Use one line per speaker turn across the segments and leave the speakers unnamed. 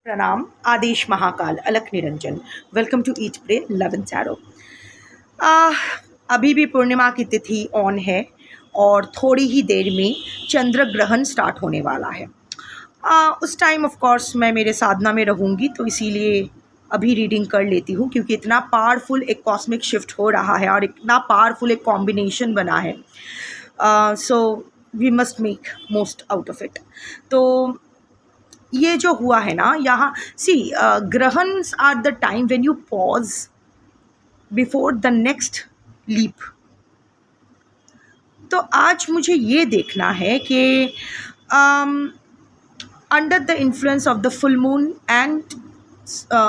प्रणाम। आदेश महाकाल अलख निरंजन। Welcome to eat pray love and tarot. अभी भी पूर्णिमा की तिथि ऑन है और थोड़ी ही देर में चंद्र ग्रहण स्टार्ट होने वाला है। उस टाइम ऑफ कोर्स मैं मेरे साधना में रहूँगी, तो इसीलिए अभी रीडिंग कर लेती हूँ, क्योंकि इतना पावरफुल एक कॉस्मिक शिफ्ट हो रहा है और इतना पावरफुल एक कॉम्बिनेशन बना है। So we must make most out of it. तो ये जो हुआ है ना यहाँ, see grahans are the time when you pause before the next leap. तो आज मुझे ये देखना है कि under the influence of the full moon and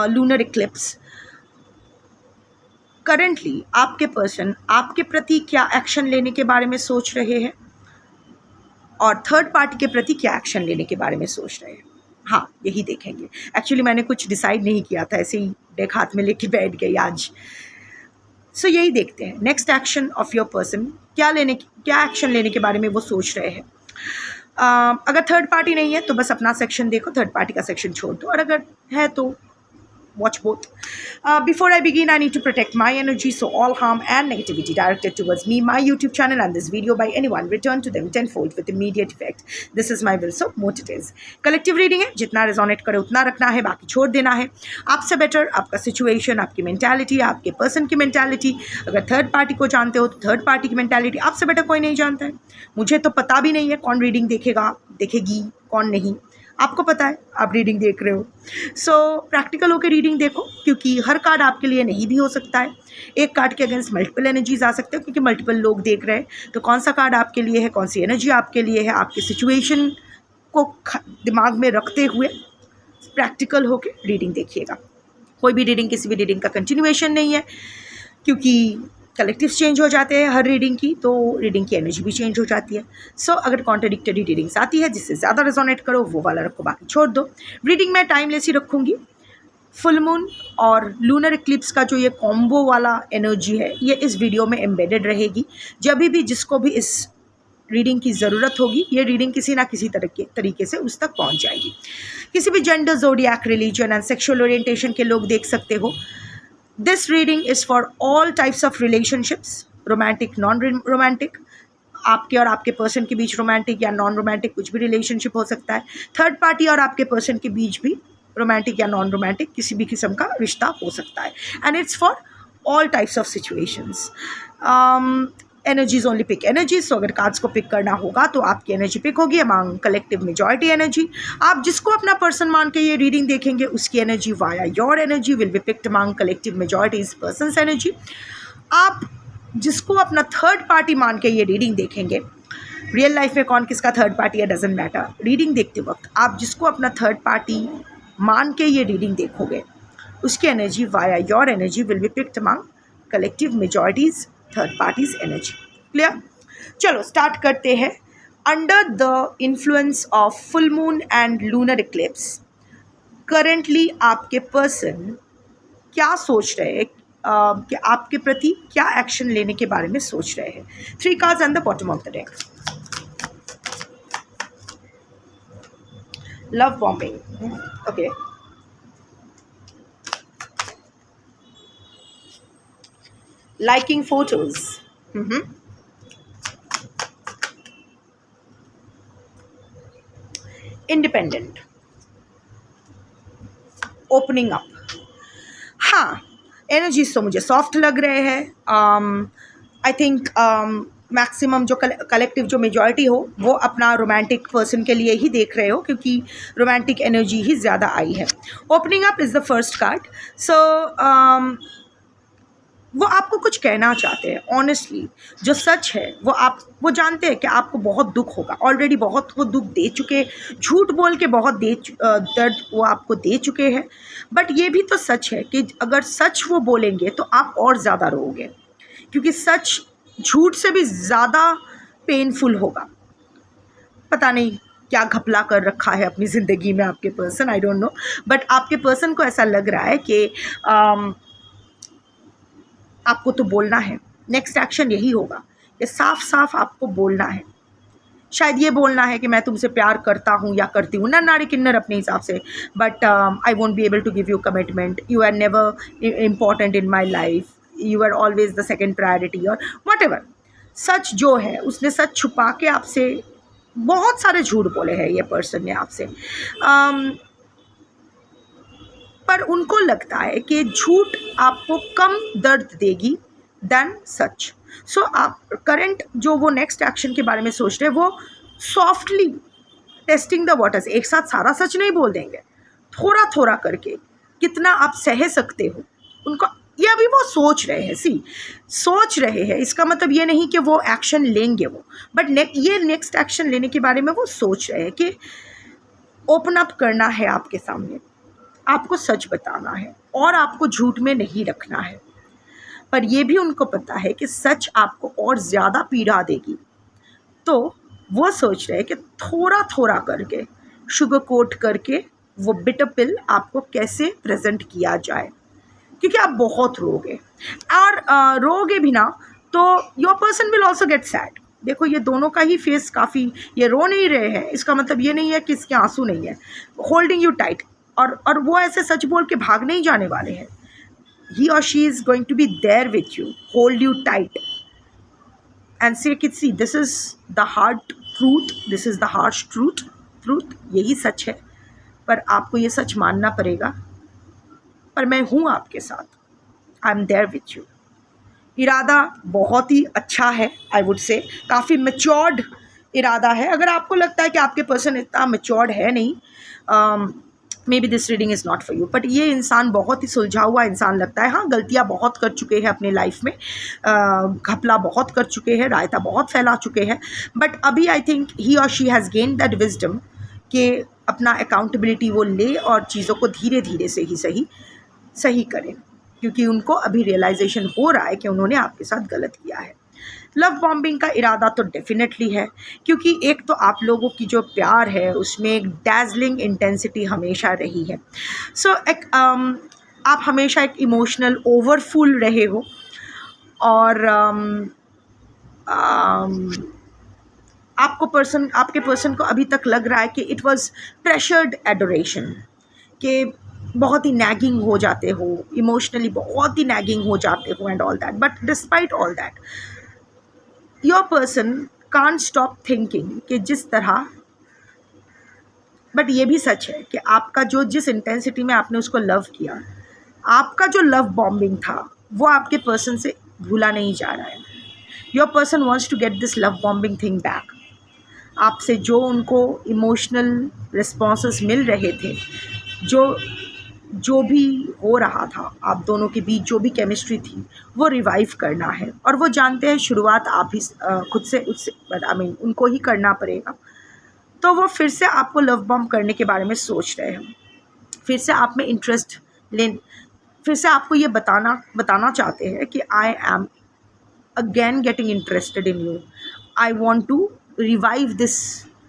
lunar eclipse, currently आपके पर्सन आपके प्रति क्या एक्शन लेने के बारे में सोच रहे हैं और थर्ड पार्टी के प्रति क्या एक्शन लेने के बारे में सोच रहे हैं। हाँ, यही देखेंगे। एक्चुअली मैंने कुछ डिसाइड नहीं किया था, ऐसे ही डेक हाथ में लेके बैठ गई आज। सो यही देखते हैं next action of your person, क्या एक्शन लेने के बारे में वो सोच रहे हैं। अगर थर्ड पार्टी नहीं है तो बस अपना सेक्शन देखो, थर्ड पार्टी का सेक्शन छोड़ दो, और अगर है तो watch both. Before I begin, I need to protect my energy, so all harm and negativity directed towards me, my YouTube channel and this video by anyone, return to them tenfold with immediate effect. This is my will, so what it is. Collective reading है, जितना resonate करे उतना रखना है, बाकी छोड़ देना है। आपसे बेटर आपका सिचुएशन, आपकी मेंटालिटी, आपके पर्सन की मेंटालिटी। अगर थर्ड पार्टी को जानते हो तो थर्ड पार्टी की मेंटालिटी आपसे बेटर कोई नहीं जानता है। मुझे तो पता भी नहीं है कौन रीडिंग देखेगा, देखेगी, कौन नहीं। आपको पता है, आप रीडिंग देख रहे हो। सो प्रैक्टिकल होकर रीडिंग देखो, क्योंकि हर कार्ड आपके लिए नहीं भी हो सकता है। एक कार्ड के अगेंस्ट मल्टीपल एनर्जीज आ सकते हैं, क्योंकि मल्टीपल लोग देख रहे हैं। तो कौन सा कार्ड आपके लिए है, कौन सी एनर्जी आपके लिए है, आपकी सिचुएशन को दिमाग में रखते हुए प्रैक्टिकल होकर रीडिंग देखिएगा। कोई भी रीडिंग किसी भी रीडिंग का कंटिन्यूएशन नहीं है, क्योंकि कलेक्टिव्स चेंज हो जाते हैं हर रीडिंग की, तो रीडिंग की एनर्जी भी चेंज हो जाती है। सो अगर कॉन्ट्राडिक्टरी रीडिंग्स आती है जिससे ज़्यादा रेजोनेट करो वो वाला रखो, बाकी छोड़ दो। रीडिंग मैं टाइमलेस ही रखूँगी। फुल मून और लूनर इक्लिप्स का जो ये कॉम्बो वाला एनर्जी है, ये इस वीडियो में एम्बेडेड रहेगी। जब भी जिसको भी इस रीडिंग की ज़रूरत होगी, ये रीडिंग किसी ना किसी तरीके से उस तक पहुँच जाएगी। किसी भी gender, zodiac, religion and sexual orientation के लोग देख सकते हो। This reading is for all types of relationships, romantic, non-romantic, आपके और आपके पर्सन के बीच रोमांटिक या नॉन रोमांटिक कुछ भी रिलेशनशिप हो सकता है। थर्ड पार्टी और आपके पर्सन के बीच भी रोमांटिक या नॉन रोमांटिक किसी भी किस्म का रिश्ता हो सकता है। And it's for all types of situations. Energies only pick energies. So अगर कार्ड्स को पिक करना होगा तो आपकी एनर्जी पिक होगी अमंग कलेक्टिव मेजॉरिटी एनर्जी। आप जिसको अपना पर्सन मान के ये रीडिंग देखेंगे उसकी energy via your energy will be picked among collective majorities persons energy. आप जिसको अपना थर्ड पार्टी मान के ये रीडिंग देखेंगे, रियल लाइफ में कौन किसका थर्ड पार्टी है डजेंट मैटर। रीडिंग देखते वक्त आप जिसको अपना थर्ड पार्टी मान के ये रीडिंग देखोगे उसकी energy via your energy will be picked among collective majorities third parties energy. Clear? चलो स्टार्ट करते हैं। Under the influence of full moon and lunar eclipse, currently आपके पर्सन क्या सोच रहे हैं, कि आपके प्रति क्या एक्शन लेने के बारे में सोच रहे हैं। 3 cards on the bottom of the deck. Love bombing, okay. Liking photos. Independent. Opening up. हाँ, एनर्जीज तो मुझे सॉफ्ट लग रहे हैं। आई थिंक मैक्सिमम जो कलेक्टिव जो मेजॉरिटी हो वो अपना रोमांटिक पर्सन के लिए ही देख रहे हो, क्योंकि रोमांटिक एनर्जी ही ज़्यादा आई है। Opening up is the first card. So वो आपको कुछ कहना चाहते हैं। ऑनेस्टली जो सच है वो जानते हैं कि आपको बहुत दुख होगा। ऑलरेडी बहुत वो दुख दे चुके, झूठ बोल के बहुत दर्द वो आपको दे चुके हैं। बट ये भी तो सच है कि अगर सच वो बोलेंगे तो आप और ज़्यादा रोओगे, क्योंकि सच झूठ से भी ज़्यादा पेनफुल होगा। पता नहीं क्या घपला कर रखा है अपनी ज़िंदगी में आपके person, I don't know. But आपके पर्सन को ऐसा लग रहा है कि आपको तो बोलना है। नेक्स्ट एक्शन यही होगा कि साफ साफ आपको बोलना है शायद ये बोलना है कि मैं तुमसे प्यार करता हूँ या करती हूँ, ना नारी किन्नर अपने हिसाब से, but I won't be able to give you commitment, you are never important in my life, you are always the second priority, और वट एवर। सच जो है, उसने सच छुपा के आपसे बहुत सारे झूठ बोले हैं ये पर्सन ने आपसे, पर उनको लगता है कि झूठ आपको कम दर्द देगी देन सच। सो आप करंट जो वो नेक्स्ट एक्शन के बारे में सोच रहे हैं, वो सॉफ्टली टेस्टिंग द वाटर्स, एक साथ सारा सच नहीं बोल देंगे, थोड़ा थोड़ा करके कितना आप सह सकते हो उनको, ये अभी वो सोच रहे हैं। सोच रहे हैं, इसका मतलब ये नहीं कि वो एक्शन लेंगे वो, बट ये नेक्स्ट एक्शन लेने के बारे में वो सोच रहे हैं कि ओपन अप करना है आपके सामने, आपको सच बताना है और आपको झूठ में नहीं रखना है। पर यह भी उनको पता है कि सच आपको और ज़्यादा पीड़ा देगी, तो वो सोच रहे हैं कि थोड़ा थोड़ा करके, शुगर कोट करके वो बिटर पिल आपको कैसे प्रेजेंट किया जाए, क्योंकि आप बहुत रोगे, और रोगे भी ना तो your person will also get sad. देखो ये दोनों का ही फेस काफ़ी, ये रो नहीं रहे हैं, इसका मतलब ये नहीं है कि इसके आंसू नहीं है, होल्डिंग यू टाइट, और वो ऐसे सच बोल के भाग नहीं जाने वाले हैं। He or she is going to be there with you, hold you tight and say कि see this is the hard truth, this is the harsh truth, यही सच है, पर आपको ये सच मानना पड़ेगा, पर मैं हूँ आपके साथ, I am there with you. इरादा बहुत ही अच्छा है, आई वुड से काफ़ी मैच्योर्ड इरादा है। अगर आपको लगता है कि आपके पर्सन इतना मैच्योर्ड है नहीं, may be this reading is not for you, but ये इंसान बहुत ही सुलझा हुआ इंसान लगता है। हाँ, गलतियाँ बहुत कर चुके हैं अपने लाइफ में, घपला बहुत कर चुके हैं, रायता बहुत फैला चुके हैं, बट अभी आई थिंक ही और she has gain that wisdom कि अपना अकाउंटेबिलिटी वो ले और चीज़ों को धीरे धीरे से ही सही करें, क्योंकि उनको अभी रियलाइजेशन हो रहा है कि उन्होंने आपके साथ गलत किया है। लव बॉम्बिंग का इरादा तो डेफिनेटली है, क्योंकि एक तो आप लोगों की जो प्यार है उसमें एक डैज़लिंग इंटेंसिटी हमेशा रही है। सो आप हमेशा एक इमोशनल ओवरफुल रहे हो, और आपके पर्सन को अभी तक लग रहा है कि इट वाज प्रेशर्ड एडोरेशन, कि बहुत ही नैगिंग हो जाते हो, इमोशनली बहुत ही नैगिंग हो जाते हो and all that, but despite all that your person can't stop thinking कि जिस तरह, बट ये भी सच है कि आपका जिस इंटेंसिटी में आपने उसको लव किया, आपका जो लव बॉम्बिंग था वो आपके पर्सन से भूला नहीं जा रहा है। Your person wants to get this love bombing thing back. आपसे जो उनको इमोशनल रिस्पॉन्सेस मिल रहे थे, जो भी हो रहा था आप दोनों के बीच, जो भी केमिस्ट्री थी, वो रिवाइव करना है, और वो जानते हैं शुरुआत आप ही खुद से उससे उनको ही करना पड़ेगा। तो वो फिर से आपको लव बॉम्ब करने के बारे में सोच रहे हैं, फिर से आप में इंटरेस्ट फिर से आपको ये बताना चाहते हैं कि I am again getting interested in you, I want to revive this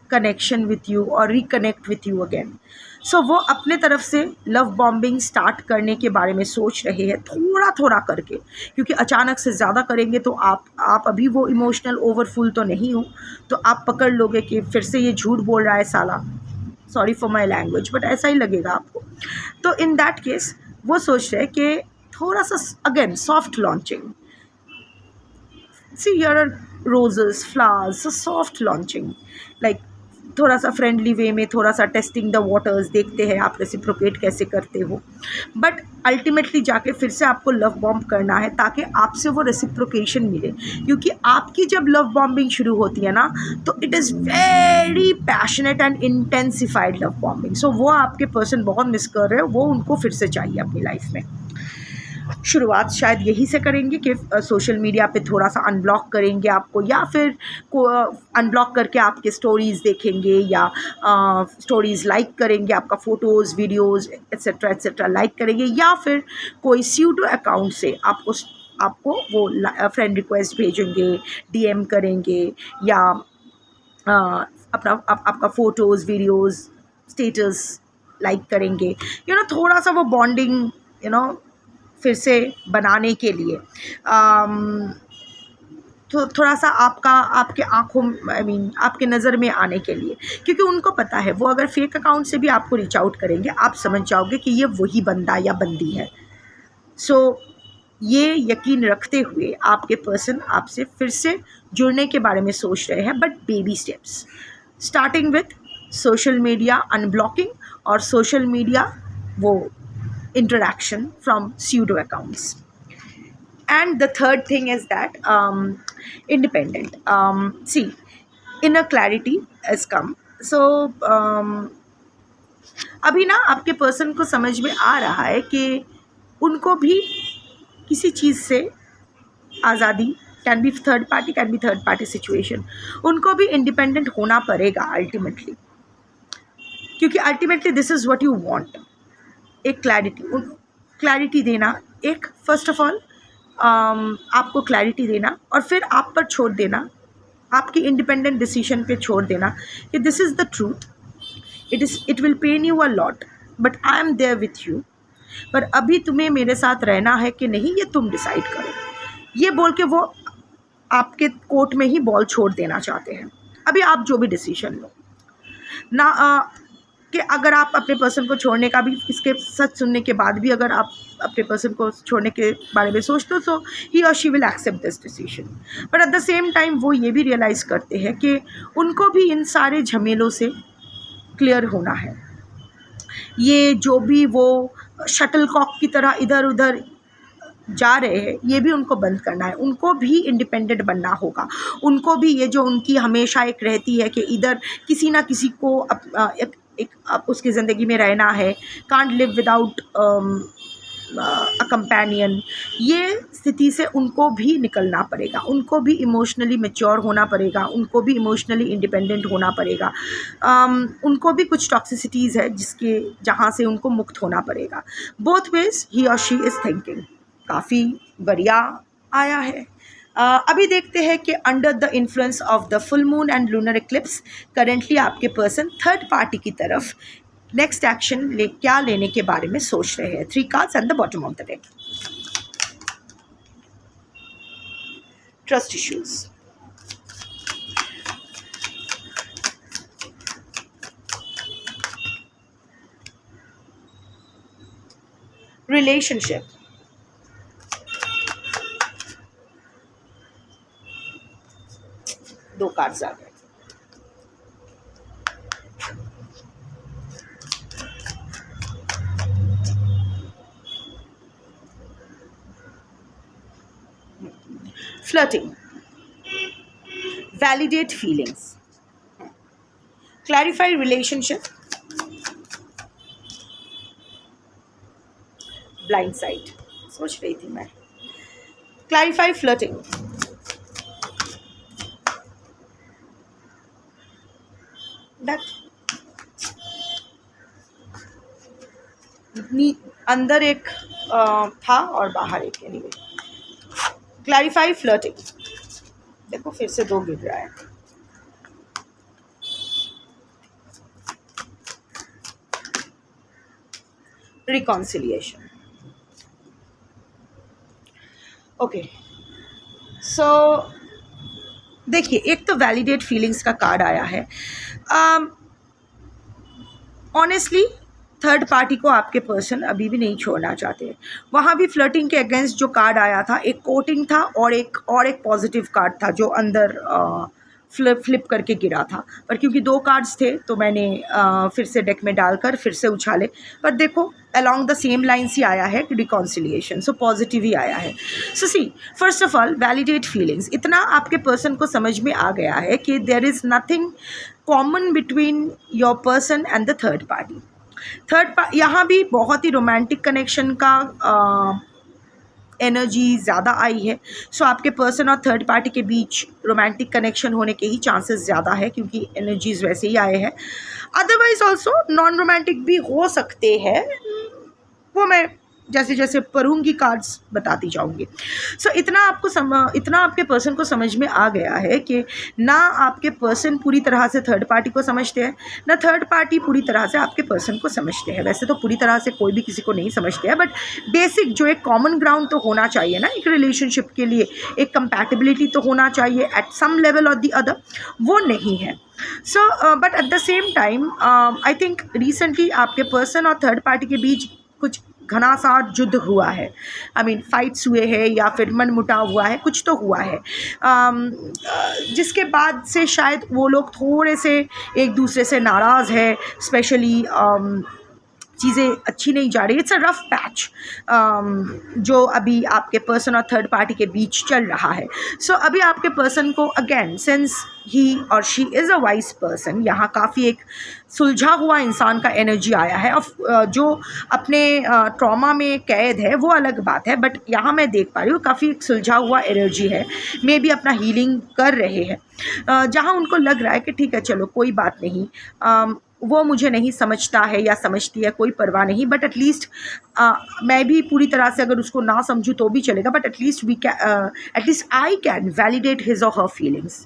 connection with you और reconnect with you again. So वो अपने तरफ से लव बॉम्बिंग स्टार्ट करने के बारे में सोच रहे हैं, थोड़ा थोड़ा करके, क्योंकि अचानक से ज़्यादा करेंगे तो आप अभी वो इमोशनल ओवरफुल तो नहीं हो, तो आप पकड़ लोगे कि फिर से ये झूठ बोल रहा है साला, sorry for my language, but ऐसा ही लगेगा आपको। तो इन दैट केस वो सोच रहे हैं कि थोड़ा सा again soft launching, see here are roses, flowers, soft launching, like थोड़ा सा फ्रेंडली वे में, थोड़ा सा टेस्टिंग द वाटर्स, देखते हैं आप रेसिप्रोकेट कैसे करते हो, बट अल्टीमेटली जाके फिर से आपको लव बॉम्ब करना है ताकि आपसे वो रेसिप्रोकेशन मिले, क्योंकि आपकी जब लव बॉम्बिंग शुरू होती है ना, तो it is very passionate and intensified love bombing. So वो आपके पर्सन बहुत मिस कर रहे हो, वो उनको फिर से चाहिए अपनी लाइफ में। शुरुआत शायद यही से करेंगे कि सोशल मीडिया पे थोड़ा सा अनब्लॉक करेंगे आपको, या फिर अनब्लॉक करके आपके स्टोरीज़ देखेंगे, या स्टोरीज़ लाइक करेंगे, आपका फ़ोटोज़, वीडियोज़ एट्सेट्रा लाइक करेंगे, या फिर कोई स्यूडो अकाउंट से आपको वो फ्रेंड रिक्वेस्ट भेजेंगे, डीएम करेंगे, या आपका फ़ोटोज़, वीडियोज़, स्टेटस लाइक करेंगे, थोड़ा सा वो बॉन्डिंग फिर से बनाने के लिए। थोड़ा सा आपके आँखों आपके नज़र में आने के लिए, क्योंकि उनको पता है वो अगर फेक अकाउंट से भी आपको रीच आउट करेंगे आप समझ जाओगे कि ये वही बंदा या बंदी है। सो ये यकीन रखते हुए आपके पर्सन आपसे फिर से जुड़ने के बारे में सोच रहे हैं, but baby steps, starting with social media unblocking और सोशल मीडिया वो interaction from pseudo accounts. And the third thing is that independent. See, inner clarity has come. So अभी ना आपके पर्सन को समझ में आ रहा है कि उनको भी किसी चीज़ से आज़ादी, can be third party situation, उनको भी इंडिपेंडेंट होना पड़ेगा अल्टीमेटली, क्योंकि ultimately this is what you want. एक क्लैरिटी देना, एक फर्स्ट ऑफ ऑल आपको क्लैरिटी देना और फिर आप पर छोड़ देना, आपकी इंडिपेंडेंट डिसीजन पे छोड़ देना कि this is the truth, it will pain you a lot but I am there with you, पर अभी तुम्हें मेरे साथ रहना है कि नहीं ये तुम डिसाइड करो। ये बोल के वो आपके कोर्ट में ही बॉल छोड़ देना चाहते हैं। अभी आप जो भी डिसीजन लो ना, कि अगर आप अपने पर्सन को छोड़ने का भी, इसके सच सुनने के बाद भी अगर आप अपने पर्सन को छोड़ने के बारे में सोचते हो, सो ही और she will accept this decision, but at the same time वो ये भी रियलाइज़ करते हैं कि उनको भी इन सारे झमेलों से क्लियर होना है। ये जो भी वो शटलकॉक की तरह इधर उधर जा रहे हैं ये भी उनको बंद करना है, उनको भी इंडिपेंडेंट बनना होगा। उनको भी ये जो उनकी हमेशा एक रहती है कि इधर किसी ना किसी को एक उसकी ज़िंदगी में रहना है, can't live without a companion, ये स्थिति से उनको भी निकलना पड़ेगा, उनको भी इमोशनली मैच्योर होना पड़ेगा, उनको भी इमोशनली इंडिपेंडेंट होना पड़ेगा। उनको भी कुछ टॉक्सिसिटीज़ है जहाँ से उनको मुक्त होना पड़ेगा। बोथ वेज ही और शी इज़ थिंकिंग। काफ़ी बढ़िया आया है। अभी देखते हैं कि under the influence of the full moon and lunar eclipse currently आपके पर्सन थर्ड पार्टी की तरफ नेक्स्ट एक्शन क्या लेने के बारे में सोच रहे हैं। 3 cards at the bottom of the deck. Trust issues, relationship, दो कार्ड्स आ गए। Flirting, validate feelings, clarify relationship, blind side, सोच रही थी मैं, क्लैरिफाई फ्लर्टिंग, अंदर एक था और बाहर एक, एनीवे क्लैरिफाई फ्लर्टिंग। देखो फिर से 2 गिर रहा है। Reconciliation, okay. सो देखिए, एक तो वैलिडेट फीलिंग्स का कार्ड आया है। ऑनेस्टली थर्ड पार्टी को आपके पर्सन अभी भी नहीं छोड़ना चाहते। वहाँ भी फ्लर्टिंग के अगेंस्ट जो कार्ड आया था, एक कोटिंग था और एक पॉजिटिव कार्ड था जो अंदर फ्लिप करके गिरा था, पर क्योंकि 2 कार्ड्स थे तो मैंने फिर से डेक में डालकर फिर से उछाले, पर देखो अलॉन्ग द सेम लाइन्स ही आया है रिकॉन्सिलिएशन, सो पॉजिटिव ही आया है। So see, first of all validate feelings, इतना आपके पर्सन को समझ में आ गया है कि there is nothing common between your person and the third party. यहाँ भी बहुत ही रोमांटिक कनेक्शन का एनर्जी ज़्यादा आई है। सो आपके पर्सन और थर्ड पार्टी के बीच रोमांटिक कनेक्शन होने के ही चांसेस ज़्यादा है, क्योंकि एनर्जीज वैसे ही आए हैं। अदरवाइज ऑल्सो नॉन रोमांटिक भी हो सकते हैं, वो मैं जैसे जैसे पढ़ूंगी कार्ड्स बताती जाऊंगी। सो इतना आपके पर्सन को समझ में आ गया है कि ना आपके पर्सन पूरी तरह से थर्ड पार्टी को समझते हैं, ना थर्ड पार्टी पूरी तरह से आपके पर्सन को समझते हैं। वैसे तो पूरी तरह से कोई भी किसी को नहीं समझते हैं, बट बेसिक जो एक कॉमन ग्राउंड तो होना चाहिए ना एक रिलेशनशिप के लिए, एक कंपैटिबिलिटी तो होना चाहिए एट सम लेवल और द अदर, वो नहीं है। So but at the same time I think recently आपके पर्सन और थर्ड पार्टी के बीच कुछ घनासार युद्ध हुआ है। आई मीन फाइट्स हुए हैं या फिर मनमुटाव हुआ है, कुछ तो हुआ है, जिसके बाद से शायद वो लोग थोड़े से एक दूसरे से नाराज़ है। स्पेशली चीज़ें अच्छी नहीं जा रही। इट्स अ रफ पैच जो अभी आपके पर्सन और थर्ड पार्टी के बीच चल रहा है। सो अभी आपके पर्सन को अगेन, सिंस ही और she is a wise person, यहाँ काफ़ी एक सुलझा हुआ इंसान का एनर्जी आया है। जो अपने ट्रॉमा में कैद है वो अलग बात है, बट यहाँ मैं देख पा रही हूँ काफ़ी एक सुलझा हुआ एनर्जी है। मे भी अपना हीलिंग कर रहे हैं, जहाँ उनको लग रहा है कि ठीक है चलो कोई बात नहीं, वो मुझे नहीं समझता है या समझती है, कोई परवाह नहीं, बट एटलीस्ट मैं भी पूरी तरह से अगर उसको ना समझूँ तो भी चलेगा, but at least I can validate his और her feelings.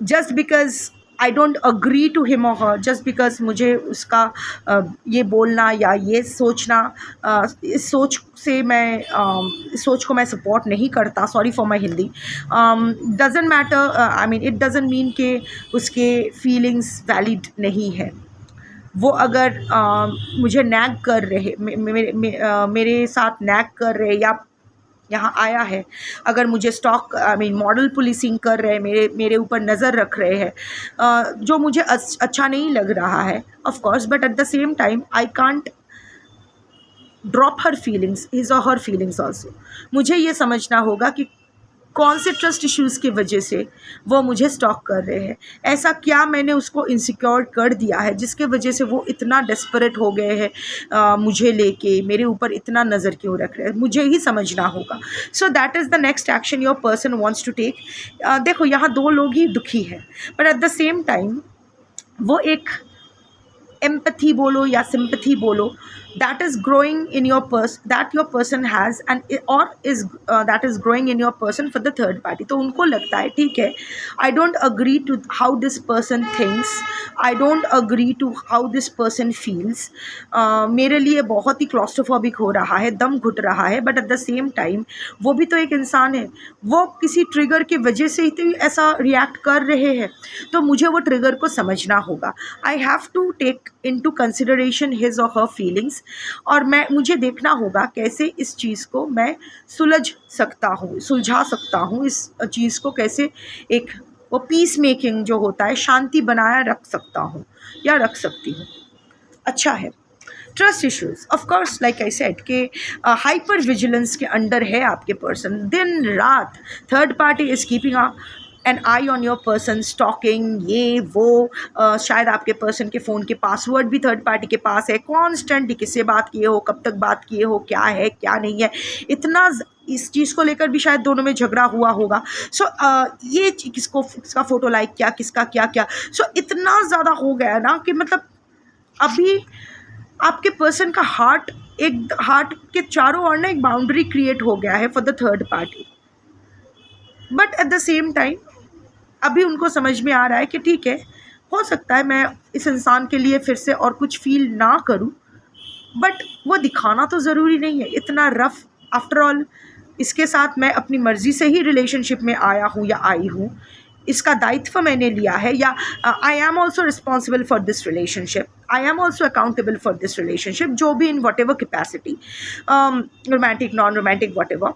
Just because I don't agree to him और हर, जस्ट बिकॉज मुझे उसका ये बोलना या ये सोचना, इस सोच से मैं इस सोच को मैं सपोर्ट नहीं करता, sorry for my Hindi, doesn't matter, I mean it doesn't mean कि उसके फीलिंग्स वैलिड नहीं है। वो अगर मुझे नैग कर रहे, मेरे साथ नैग कर रहे या यहाँ आया है, अगर मुझे stock I mean model policing कर रहे हैं, मेरे ऊपर नज़र रख रहे हैं, जो मुझे अच्छा नहीं लग रहा है of course, but at the same time I can't drop her feelings, his और हर फीलिंग्स ऑल्सो। मुझे ये समझना होगा कि कौन से ट्रस्ट इश्यूज़ की वजह से वो मुझे स्टॉक कर रहे हैं। ऐसा क्या मैंने उसको इनसिक्योर कर दिया है जिसके वजह से वो इतना डेस्परेट हो गए हैं मुझे लेके, मेरे ऊपर इतना नज़र क्यों रख रहे हैं, मुझे ही समझना होगा। So that is the next action your person wants to take. देखो यहाँ दो लोग ही दुखी हैं, but at the same time वो एक एम्पैथी बोलो या सिंपैथी बोलो, that is growing in your that your person has and or is that is growing in your person for the third party। तो उनको लगता है ठीक है, I don't agree to how this person thinks, I don't agree to how this person feels, मेरे लिए बहुत ही claustrophobic हो रहा है, दम घुट रहा है, but at the same time वो भी तो एक इंसान है, वो किसी ट्रिगर की वजह से ही तो ऐसा रिएक्ट कर रहे हैं, तो मुझे वो ट्रिगर को समझना होगा। I have to take into consideration his और हर फीलिंग्स, और मुझे देखना होगा कैसे इस चीज़ को मैं सुलझा सकता हूँ, इस चीज़ को कैसे एक वो पीस मेकिंग जो होता है, शांति बनाया रख सकता हूँ या रख सकती हूँ। अच्छा है, trust issues of course like I said कि हाइपर विजिलेंस के अंडर है आपके पर्सन। दिन रात third party is keeping an eye on your person, stalking, ये वो, शायद आपके पर्सन के फ़ोन के पासवर्ड भी थर्ड पार्टी के पास है, कॉन्स्टेंटली किससे बात किए हो, कब तक बात किए हो, क्या है क्या नहीं है, इतना इस चीज़ को लेकर भी शायद दोनों में झगड़ा हुआ होगा। सो ये किसका फ़ोटो लाइक किया, किसका क्या क्या, सो इतना ज़्यादा हो गया ना कि मतलब अभी आपके पर्सन का हार्ट के चारों ओर ना एक बाउंड्री क्रिएट हो गया है for the third party. But at the same time अभी उनको समझ में आ रहा है कि ठीक है, हो सकता है मैं इस इंसान के लिए फिर से और कुछ फील ना करूं, बट वो दिखाना तो ज़रूरी नहीं है इतना रफ। आफ्टर ऑल इसके साथ मैं अपनी मर्ज़ी से ही रिलेशनशिप में आया हूँ या आई हूँ, इसका दायित्व मैंने लिया है, या I am also responsible for this relationship, I am also accountable for this relationship, जो भी in what ever capacity, romantic non romantic what ever,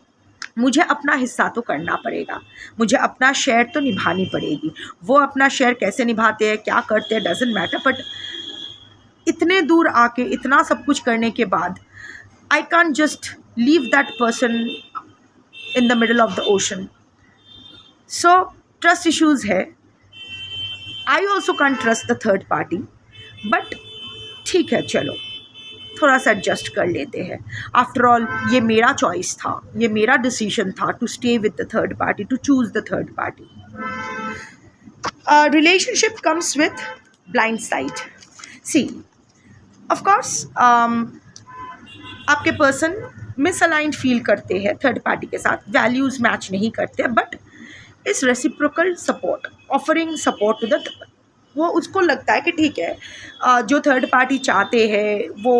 मुझे अपना हिस्सा तो करना पड़ेगा, मुझे अपना शेयर तो निभानी पड़ेगी। वो अपना शेयर कैसे निभाते हैं, क्या करते हैं, डजेंट मैटर, बट इतने दूर आके इतना सब कुछ करने के बाद I can't just leave that person in the middle of the ocean. So trust issues है, I also can't trust the third party, but ठीक है चलो थोड़ा सा एडजस्ट कर लेते हैं। आफ्टर ऑल ये मेरा चॉइस था, ये मेरा डिसीजन था to stay with the third party, to choose the third party. Relationship comes with blind side. See of course आपके पर्सन मिसअलाइंड फील करते हैं थर्ड पार्टी के साथ, वैल्यूज़ मैच नहीं करते, बट इस reciprocal support, offering support to the, वो उसको लगता है कि ठीक है, जो थर्ड पार्टी चाहते हैं वो,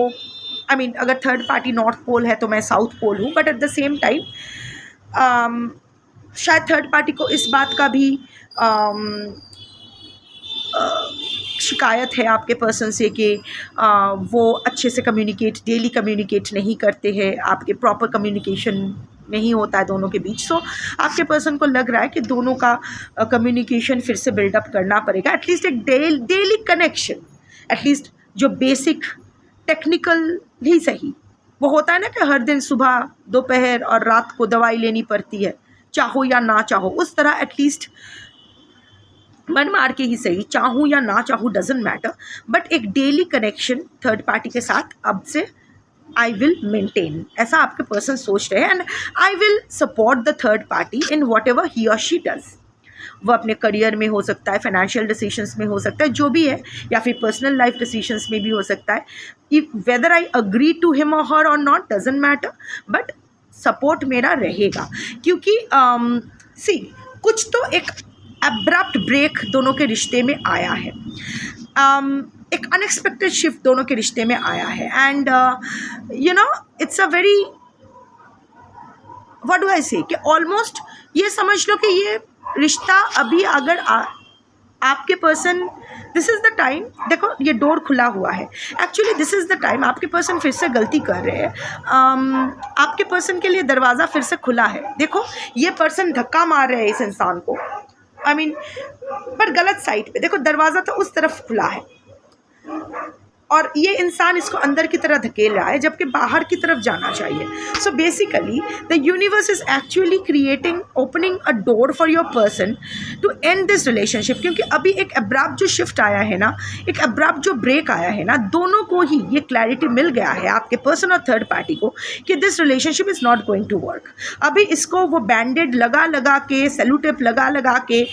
आई मीन अगर थर्ड पार्टी नॉर्थ पोल है तो मैं साउथ पोल हूँ, but at the same time शायद थर्ड पार्टी को इस बात का भी शिकायत है आपके पर्सन से कि वो अच्छे से डेली कम्युनिकेट नहीं करते हैं, आपके प्रॉपर कम्युनिकेशन नहीं होता है दोनों के बीच। सो आपके पर्सन को लग रहा है कि दोनों का कम्युनिकेशन फिर से बिल्डअप करना पड़ेगा, एटलीस्ट एक डेली कनेक्शन, एटलीस्ट जो बेसिक टेक्निकल ही सही, वो होता है ना कि हर दिन सुबह दोपहर और रात को दवाई लेनी पड़ती है, चाहो या ना चाहो, उस तरह एटलीस्ट मन मार के ही सही, चाहूँ या ना चाहूँ डजेंट मैटर, बट एक डेली कनेक्शन थर्ड पार्टी के साथ अब से आई विल मेंटेन, ऐसा आपके पर्सन सोच रहे हैं। And I will support the third party in what ever he और शी डज। वो अपने करियर में हो सकता है, फाइनेंशियल डिसीजंस में हो सकता है, जो भी है, या फिर पर्सनल लाइफ डिसीजंस में भी हो सकता है। Whether I agree to him और हर और not doesn't matter, but support मेरा रहेगा, क्योंकि सी कुछ तो एक अब्रप्ट ब्रेक दोनों के रिश्ते में आया है, एक अनएक्सपेक्टेड शिफ्ट दोनों के रिश्ते में आया है। And you know it's a very, what do I से, कि ऑलमोस्ट ये समझ लो कि ये रिश्ता अभी अगर आपके person, this is the time, देखो ये डोर खुला हुआ है, actually this is the time, आपके पर्सन फिर से गलती कर रहे हैं, आपके पर्सन के लिए दरवाज़ा फिर से खुला है। देखो ये पर्सन धक्का मार रहे हैं इस इंसान को, आई मीन पर गलत साइड पे, देखो दरवाज़ा तो उस तरफ खुला है और ये इंसान इसको अंदर की तरफ धकेल रहा है, जबकि बाहर की तरफ जाना चाहिए। So basically the universe is actually creating, opening a door for your person to end this relationship, क्योंकि अभी एक अब्रप्ट जो शिफ्ट आया है ना, एक अब्रप्ट जो ब्रेक आया है ना, दोनों को ही ये क्लैरिटी मिल गया है, आपके पर्सन और थर्ड पार्टी को, कि this relationship is not going to work. अभी इसको वो बैंडेड लगा के, सेलुटेप लगा के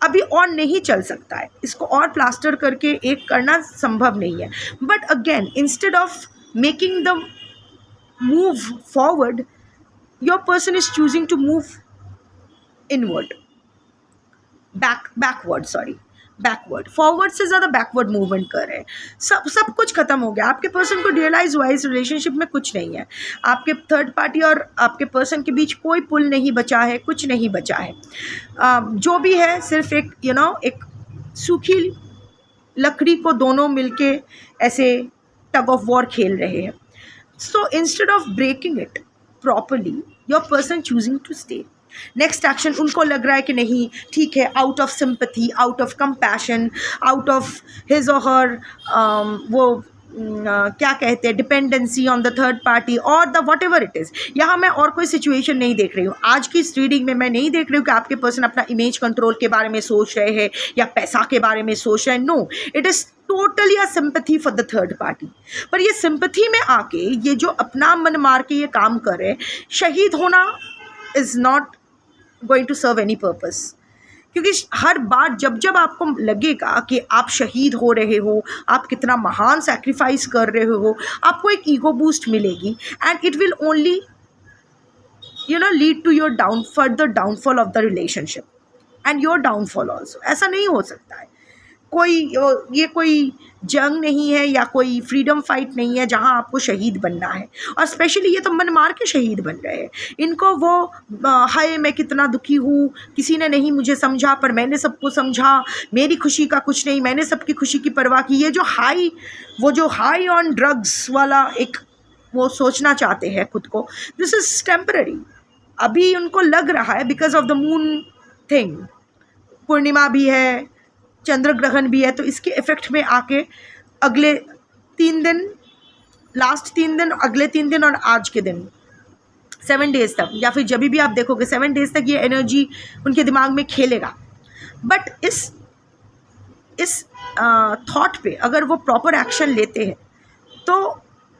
अभी और नहीं चल सकता है, इसको और प्लास्टर करके एक करना संभव नहीं है। But again, instead of making the move forward, your person is choosing to move inward, backward, forward से ज़्यादा बैकवर्ड मूवमेंट कर रहे हैं। सब कुछ ख़त्म हो गया, आपके पर्सन को रियलाइज़ हुआ इस रिलेशनशिप में कुछ नहीं है, आपके थर्ड पार्टी और आपके पर्सन के बीच कोई पुल नहीं बचा है, कुछ नहीं बचा है, जो भी है सिर्फ एक एक सूखी लकड़ी को दोनों मिलके ऐसे टग ऑफ वॉर खेल रहे हैं। So instead of breaking it properly, your person choosing to stay. Next action उनको लग रहा है कि नहीं ठीक है, out of sympathy, out of compassion, out of his और हर क्या कहते हैं, dependency on the third party or the whatever it is. यहाँ मैं और कोई सिचुएशन नहीं देख रही हूँ, आज की इस रीडिंग में मैं नहीं देख रही हूँ कि आपके पर्सन अपना इमेज कंट्रोल के बारे में सोच रहे हैं या पैसा के बारे में सोच रहे हैं। No, it is totally a sympathy for the third party. पर ये सिंपैथी में आके ये जो अपना मन मार के ये काम कर रहे हैं, शहीद होना is not going to serve any purpose, क्योंकि हर बार जब आपको लगेगा कि आप शहीद हो रहे हो, आप कितना महान सैक्रिफाइस कर रहे हो, आपको एक ईगो बूस्ट मिलेगी and it will only lead to your further downfall of the relationship and your downfall also. ऐसा नहीं हो सकता है, ये कोई जंग नहीं है या कोई फ्रीडम फाइट नहीं है जहां आपको शहीद बनना है। और स्पेशली ये तो मन मार के शहीद बन रहे हैं, इनको वो हाय मैं कितना दुखी हूँ, किसी ने नहीं मुझे समझा पर मैंने सबको समझा, मेरी खुशी का कुछ नहीं, मैंने सबकी खुशी की परवाह की, ये जो हाई ऑन ड्रग्स वाला एक वो सोचना चाहते हैं खुद को, दिस इज़ टेम्पररी। अभी उनको लग रहा है because of the moon thing, पूर्णिमा भी है, चंद्र ग्रहण भी है, तो इसके इफ़ेक्ट में आके अगले 3 दिन, लास्ट 3 दिन, अगले 3 दिन और आज के दिन 7 डेज़ तक, या फिर जब भी आप देखोगे 7 डेज़ तक ये एनर्जी उनके दिमाग में खेलेगा। बट इस थॉट पे अगर वो प्रॉपर एक्शन लेते हैं तो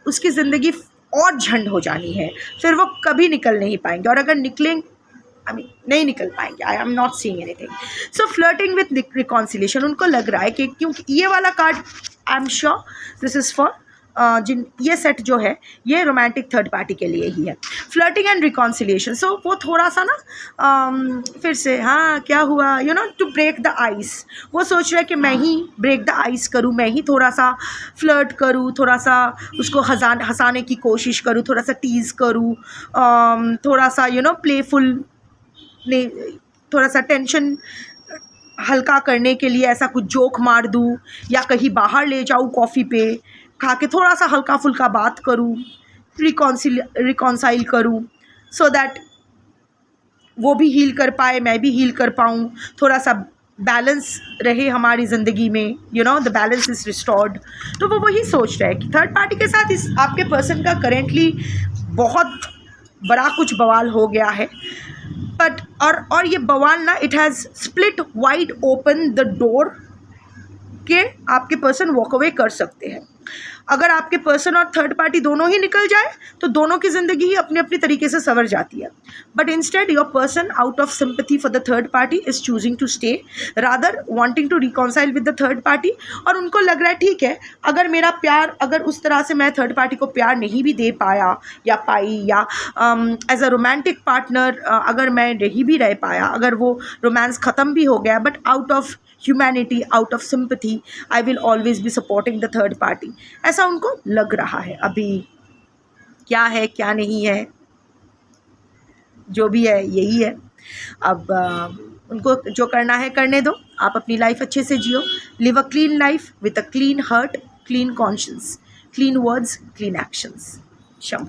उसकी ज़िंदगी और झंड हो जानी है, फिर वो कभी निकल नहीं पाएंगे, और अगर निकलेंगे नहीं निकल पाएंगे। I am not seeing anything. So flirting with reconciliation, उनको लग रहा है कि क्योंकि ये वाला card I am sure this is for जिन ये सेट जो है ये रोमांटिक थर्ड पार्टी के लिए ही है। फ्लर्टिंग एंड रिकॉन्सिलिएशन, सो वो थोड़ा सा ना फिर से हाँ क्या हुआ टू ब्रेक द आइस, वो सोच रहा है कि मैं ही ब्रेक द आइस करूँ, मैं ही थोड़ा सा फ्लर्ट करूँ, थोड़ा सा उसको हंसाने की कोशिश करूँ, थोड़ा सा टीज़ करूँ, थोड़ा सा प्लेफुल ने थोड़ा सा टेंशन हल्का करने के लिए ऐसा कुछ जोक मार दूँ, या कहीं बाहर ले जाऊँ कॉफ़ी पे खा के, थोड़ा सा हल्का फुल्का बात करूँ, रिकॉन्साइल करूँ, सो दैट वो भी हील कर पाए, मैं भी हील कर पाऊँ, थोड़ा सा बैलेंस रहे हमारी ज़िंदगी में, द बैलेंस इज़ रिस्टोर्ड। तो वो वही सोच रहा है कि थर्ड पार्टी के साथ इस आपके पर्सन का करेंटली बहुत बड़ा कुछ बवाल हो गया है। बट और ये बवाल ना it has split wide open the door के आपके पर्सन वॉक अवे कर सकते हैं। अगर आपके पर्सन और थर्ड पार्टी दोनों ही निकल जाए तो दोनों की ज़िंदगी ही अपनी अपनी तरीके से संवर जाती है। But instead your person out of sympathy for the third party is choosing to stay, rather wanting to reconcile with the third party. और उनको लग रहा है ठीक है, अगर मेरा प्यार, अगर उस तरह से मैं थर्ड पार्टी को प्यार नहीं भी दे पाया या पाई, या एज अ रोमांटिक पार्टनर अगर मैं नहीं भी रह पाया, अगर वो रोमांस ख़त्म भी हो गया, but out of humanity, out of sympathy, I will always be supporting the third party, ऐसा उनको लग रहा है। अभी क्या है क्या नहीं है, जो भी है यही है। अब उनको जो करना है करने दो, आप अपनी लाइफ अच्छे से जियो, live a clean life with a clean heart, clean conscience, clean words, clean actions. शम।